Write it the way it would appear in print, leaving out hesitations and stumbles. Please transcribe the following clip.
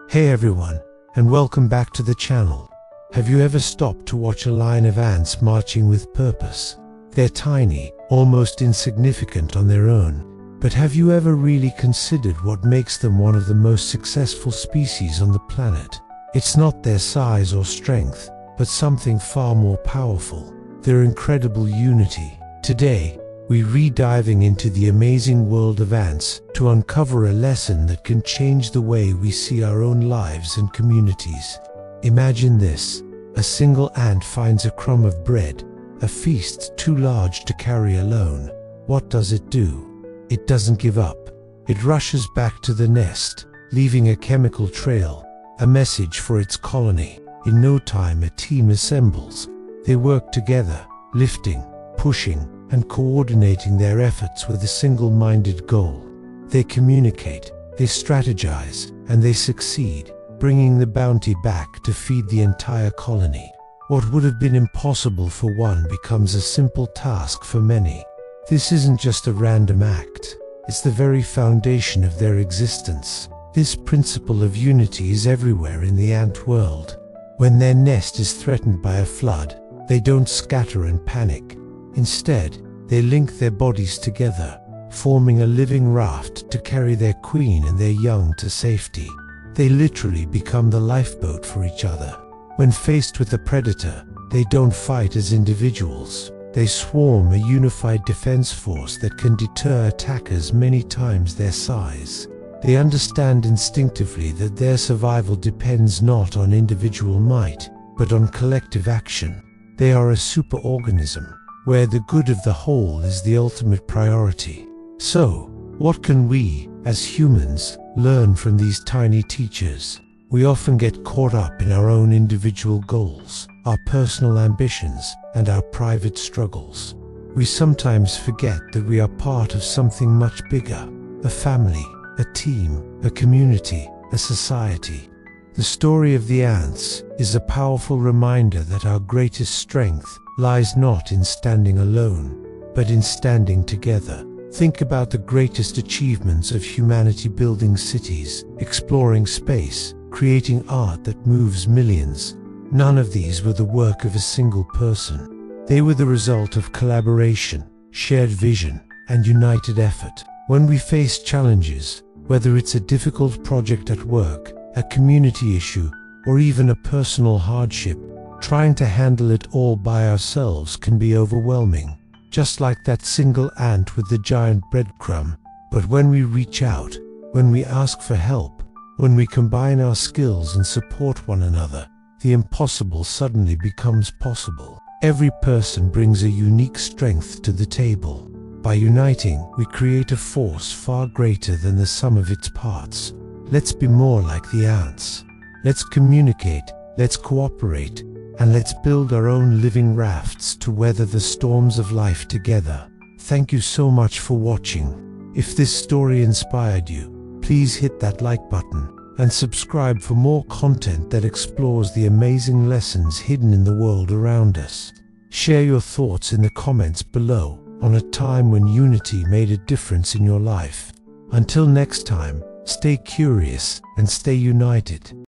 Hey everyone, and welcome back to the channel. Have you ever stopped to watch a line of ants marching with purpose? They're tiny, almost insignificant on their own, but have you ever really considered what makes them one of the most successful species on the planet? It's not their size or strength, but something far more powerful: their incredible unity. Today, we're diving into the amazing world of ants to uncover a lesson that can change the way we see our own lives and communities. Imagine this: a single ant finds a crumb of bread, a feast too large to carry alone. What does it do? It doesn't give up. It rushes back to the nest, leaving a chemical trail, a message for its colony. In no time, a team assembles. They work together, lifting, pushing, and coordinating their efforts with a single-minded goal. They communicate, they strategize, and they succeed, bringing the bounty back to feed the entire colony. What would have been impossible for one becomes a simple task for many. This isn't just a random act, it's the very foundation of their existence. This principle of unity is everywhere in the ant world. When their nest is threatened by a flood, they don't scatter and panic. Instead, they link their bodies together, forming a living raft to carry their queen and their young to safety. They literally become the lifeboat for each other. When faced with a predator, they don't fight as individuals. They swarm, a unified defense force that can deter attackers many times their size. They understand instinctively that their survival depends not on individual might, but on collective action. They are a superorganism, where the good of the whole is the ultimate priority. So, what can we, as humans, learn from these tiny teachers? We often get caught up in our own individual goals, our personal ambitions, and our private struggles. We sometimes forget that we are part of something much bigger: a family, a team, a community, a society. The story of the ants is a powerful reminder that our greatest strength lies not in standing alone, but in standing together. Think about the greatest achievements of humanity: building cities, exploring space, creating art that moves millions. None of these were the work of a single person. They were the result of collaboration, shared vision, and united effort. When we face challenges, whether it's a difficult project at work, a community issue, or even a personal hardship, trying to handle it all by ourselves can be overwhelming, just like that single ant with the giant breadcrumb. But when we reach out, when we ask for help, when we combine our skills and support one another, the impossible suddenly becomes possible. Every person brings a unique strength to the table. By uniting, we create a force far greater than the sum of its parts. Let's be more like the ants. Let's communicate, let's cooperate, and let's build our own living rafts to weather the storms of life together. Thank you so much for watching. If this story inspired you, please hit that like button and subscribe for more content that explores the amazing lessons hidden in the world around us. Share your thoughts in the comments below on a time when unity made a difference in your life. Until next time, stay curious and stay united.